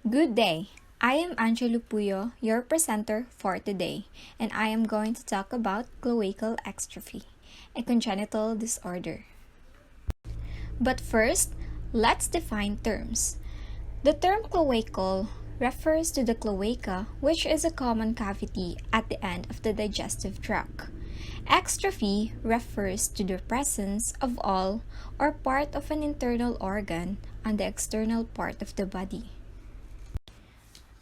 Good day. I am Angelo Puyo, your presenter for today, and I am going to talk about cloacal exstrophy, a congenital disorder. But first, let's define terms. The term cloacal refers to the cloaca, which is a common cavity at the end of the digestive tract. Exstrophy refers to the presence of all or part of an internal organ on the external part of the body.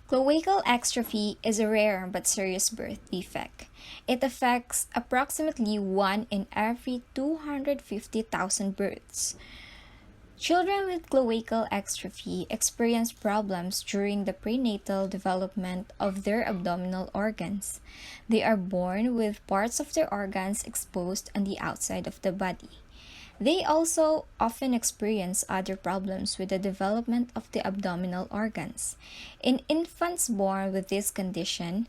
Cloacal exstrophy is a rare but serious birth defect. It affects approximately 1 in every 250,000 births. Children with cloacal exstrophy experience problems during the prenatal development of their abdominal organs. They are born with parts of their organs exposed on the outside of the body. They also often experience other problems with the development of the abdominal organs. In infants born with this condition,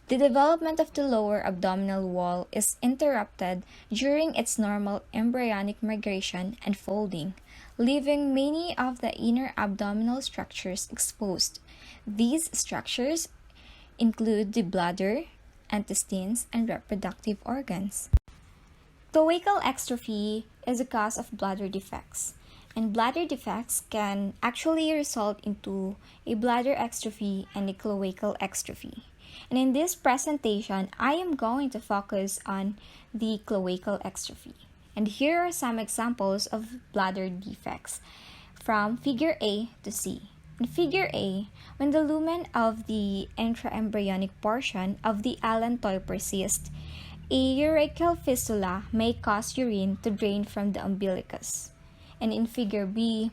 the development of the lower abdominal wall is interrupted during its normal embryonic migration and folding, leaving many of the inner abdominal structures exposed. These structures include the bladder, intestines, and reproductive organs. Cloacal exstrophy is a cause of bladder defects, and bladder defects can actually result into a bladder exstrophy and a cloacal exstrophy. And in this presentation, I am going to focus on the cloacal exstrophy. And here are some examples of bladder defects from figure A to C. In figure A, when the lumen of the intraembryonic portion of the allantois persists, a urachal fistula may cause urine to drain from the umbilicus. And in figure B,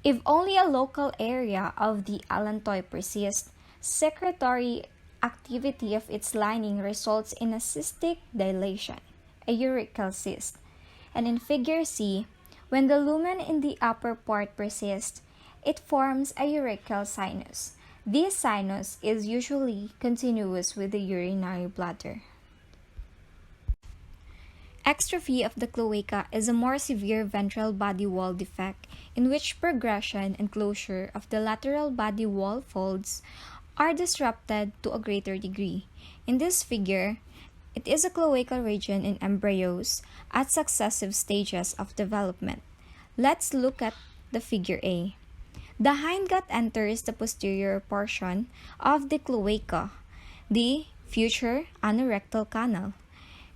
if only a local area of the allantois persists, secretory activity of its lining results in a cystic dilation, a urachal cyst. And in figure C, when the lumen in the upper part persists, it forms a urachal sinus. This sinus is usually continuous with the urinary bladder. Exstrophy of the cloaca is a more severe ventral body wall defect in which progression and closure of the lateral body wall folds are disrupted to a greater degree. In this figure, it is a cloacal region in embryos at successive stages of development. Let's look at the figure A. The hindgut enters the posterior portion of the cloaca, the future anorectal canal.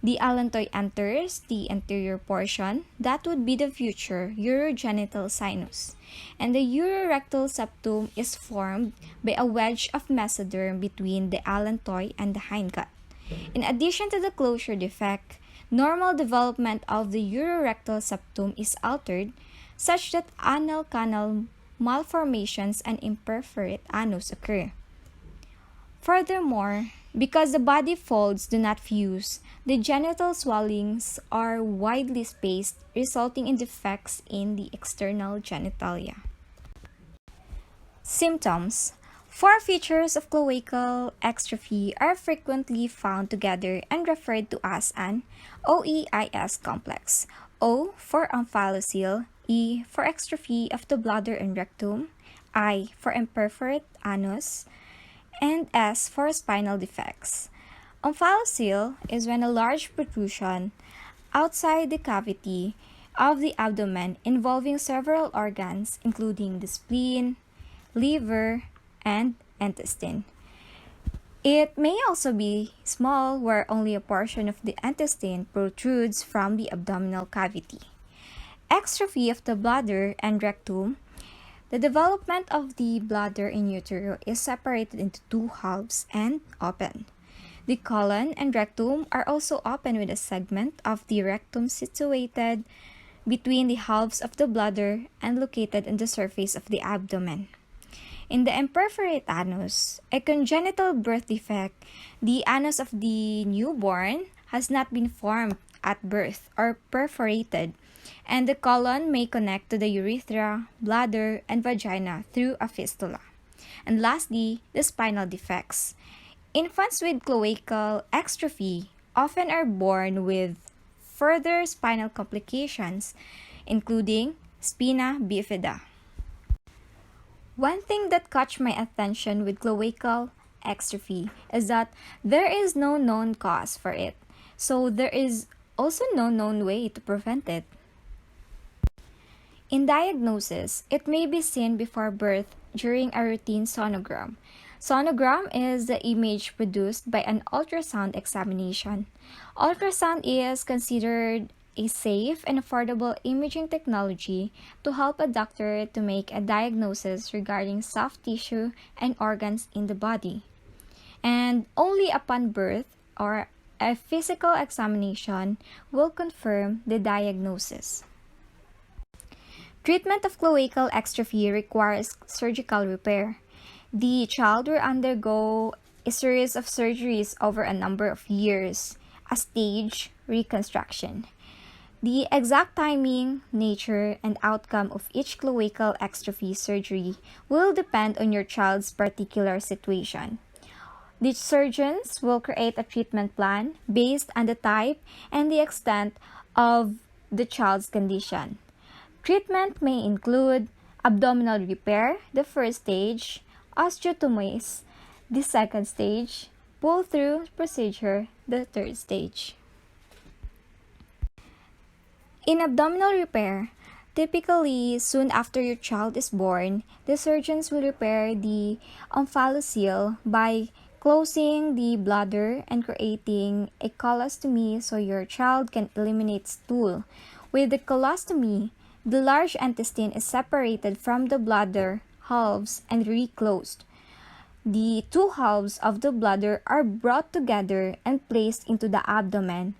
The allantois enters the anterior portion, that would be the future urogenital sinus, and the urorectal septum is formed by a wedge of mesoderm between the allantois and the hindgut. In addition to the closure defect, normal development of the urorectal septum is altered such that anal canal malformations and imperforate anus occur. Furthermore, because the body folds do not fuse, the genital swellings are widely spaced, resulting in defects in the external genitalia. Symptoms. 4 features of cloacal exstrophy are frequently found together and referred to as an OEIS complex. O for omphalocele, E for exstrophy of the bladder and rectum, I for imperforate anus, and S for spinal defects. Omphalocele is when a large protrusion outside the cavity of the abdomen involving several organs including the spleen, liver, and intestine. It may also be small where only a portion of the intestine protrudes from the abdominal cavity. Exstrophy of the bladder and rectum. The development of the bladder in utero is separated into 2 halves and open. The colon and rectum are also open with a segment of the rectum situated between the halves of the bladder and located on the surface of the abdomen. In the imperforate anus, a congenital birth defect, the anus of the newborn has not been formed at birth or perforated, and the colon may connect to the urethra, bladder, and vagina through a fistula. And lastly, the spinal defects. Infants with cloacal exstrophy often are born with further spinal complications, including spina bifida. One thing that caught my attention with cloacal exstrophy is that there is no known cause for it, so there is also no known way to prevent it. In diagnosis, it may be seen before birth during a routine sonogram. Sonogram is the image produced by an ultrasound examination. Ultrasound is considered a safe and affordable imaging technology to help a doctor to make a diagnosis regarding soft tissue and organs in the body. And only upon birth or a physical examination will confirm the diagnosis. Treatment of cloacal exstrophy requires surgical repair. The child will undergo a series of surgeries over a number of years, a stage reconstruction. The exact timing, nature, and outcome of each cloacal exstrophy surgery will depend on your child's particular situation. The surgeons will create a treatment plan based on the type and the extent of the child's condition. Treatment may include abdominal repair, the first stage, osteotomies, the second stage, pull-through procedure, the third stage. In abdominal repair, typically soon after your child is born, the surgeons will repair the omphalocele by closing the bladder and creating a colostomy so your child can eliminate stool. With the colostomy, the large intestine is separated from the bladder halves and reclosed. The two halves of the bladder are brought together and placed into the abdomen.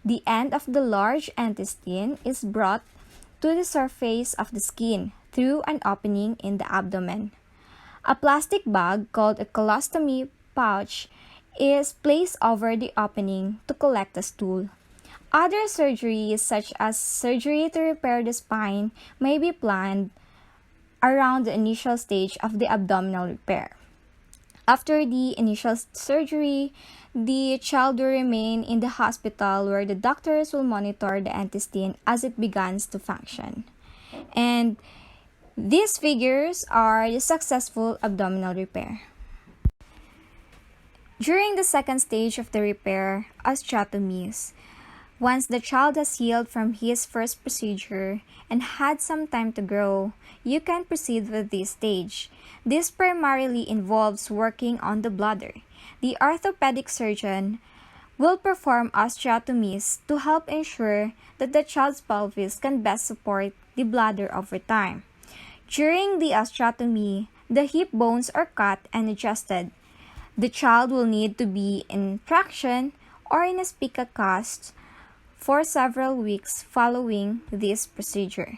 The end of the large intestine is brought to the surface of the skin through an opening in the abdomen. A plastic bag called a colostomy pouch is placed over the opening to collect the stool. Other surgeries, such as surgery to repair the spine, may be planned around the initial stage of the abdominal repair. After the initial surgery, the child will remain in the hospital where the doctors will monitor the intestine as it begins to function. And these figures are the successful abdominal repair. During the second stage of the repair, osteotomies, once the child has healed from his first procedure and had some time to grow, you can proceed with this stage. This primarily involves working on the bladder. The orthopedic surgeon will perform osteotomies to help ensure that the child's pelvis can best support the bladder over time. During the osteotomy, the hip bones are cut and adjusted. The child will need to be in traction or in a spica cast for several weeks following this procedure.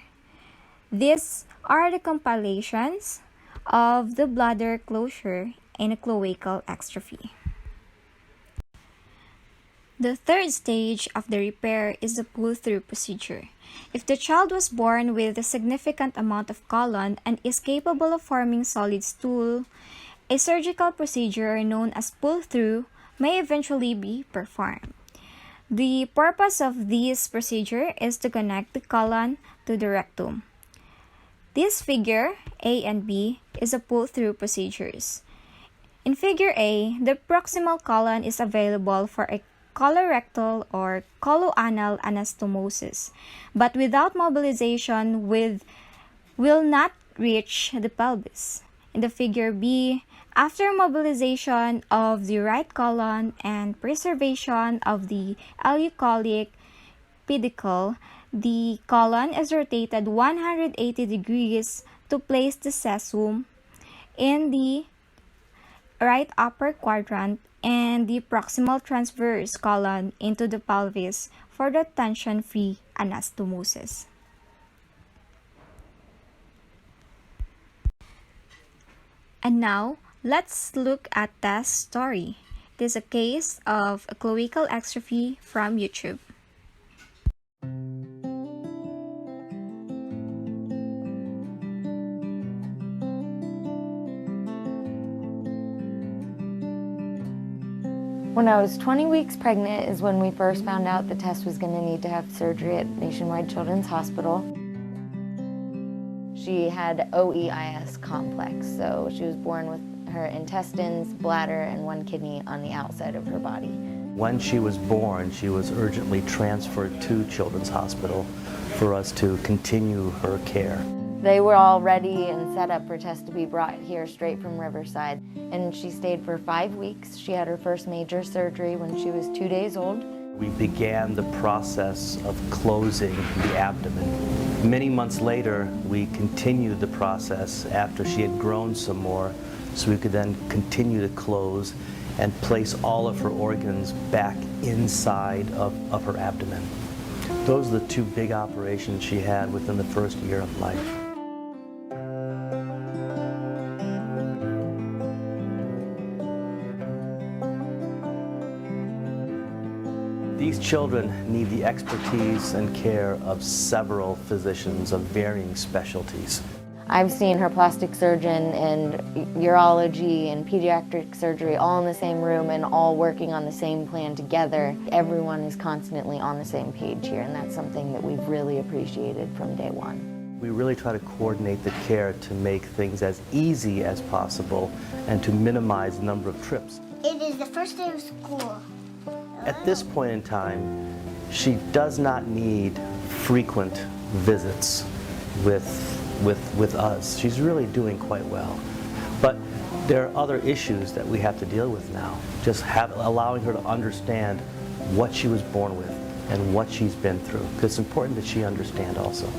These are the compilations of the bladder closure in a cloacal exstrophy. The third stage of the repair is the pull-through procedure. If the child was born with a significant amount of colon and is capable of forming solid stool, a surgical procedure known as pull-through may eventually be performed. The purpose of this procedure is to connect the colon to the rectum. This figure, A and B, is a pull-through procedures. In figure A, the proximal colon is available for a colorectal or coloanal anastomosis, but without mobilization will not reach the pelvis. In the figure B, after mobilization of the right colon and preservation of the elucolic pedicle, the colon is rotated 180 degrees to place the cecum in the right upper quadrant and the proximal transverse colon into the pelvis for the tension-free anastomosis. And now, let's look at test story. It is a case of a cloacal exstrophy from YouTube. When I was 20 weeks pregnant is when we first found out the test was going to need to have surgery at Nationwide Children's Hospital. She had OEIS complex, so she was born with her intestines, bladder, and one kidney on the outside of her body. When she was born, she was urgently transferred to Children's Hospital for us to continue her care. They were all ready and set up for Tess to be brought here straight from Riverside, and she stayed for 5 weeks. She had her first major surgery when she was 2 days old. We began the process of closing the abdomen. Many months later, we continued the process after she had grown some more, so we could then continue to close and place all of her organs back inside of her abdomen. Those are the two big operations she had within the first year of life. These children need the expertise and care of several physicians of varying specialties. I've seen her plastic surgeon and urology and pediatric surgery all in the same room and all working on the same plan together. Everyone is constantly on the same page here, and that's something that we've really appreciated from day one. We really try to coordinate the care to make things as easy as possible and to minimize the number of trips. It is the first day of school. At this point in time, she does not need frequent visits with us. She's really doing quite well. But there are other issues that we have to deal with now. Just allowing her to understand what she was born with and what she's been through. Because it's important that she understand also.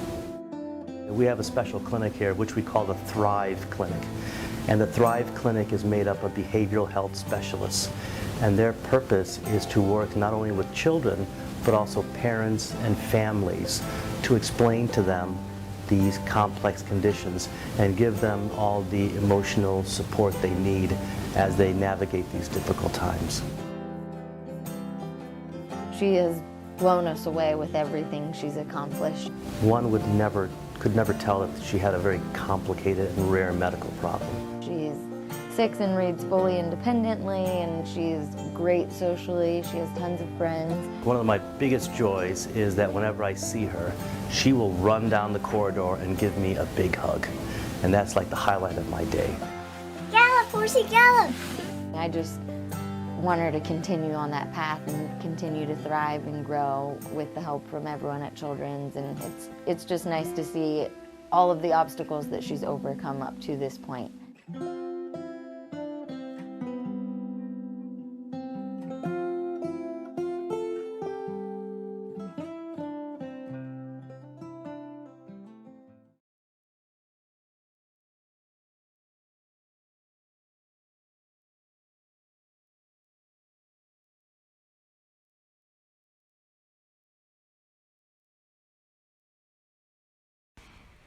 We have a special clinic here, which we call the Thrive Clinic. And the Thrive Clinic is made up of behavioral health specialists. And their purpose is to work not only with children, but also parents and families to explain to them these complex conditions and give them all the emotional support they need as they navigate these difficult times. She has blown us away with everything she's accomplished. One could never tell that she had a very complicated and rare medical problem. She's 6 and reads fully independently, and she's great socially. She has tons of friends. One of my biggest joys is that whenever I see her, she will run down the corridor and give me a big hug. And that's like the highlight of my day. Gallop, horsey, gallop! I just want her to continue on that path and continue to thrive and grow with the help from everyone at Children's. And it's just nice to see all of the obstacles that she's overcome up to this point.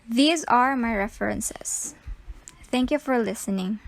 These are my references. Thank you for listening.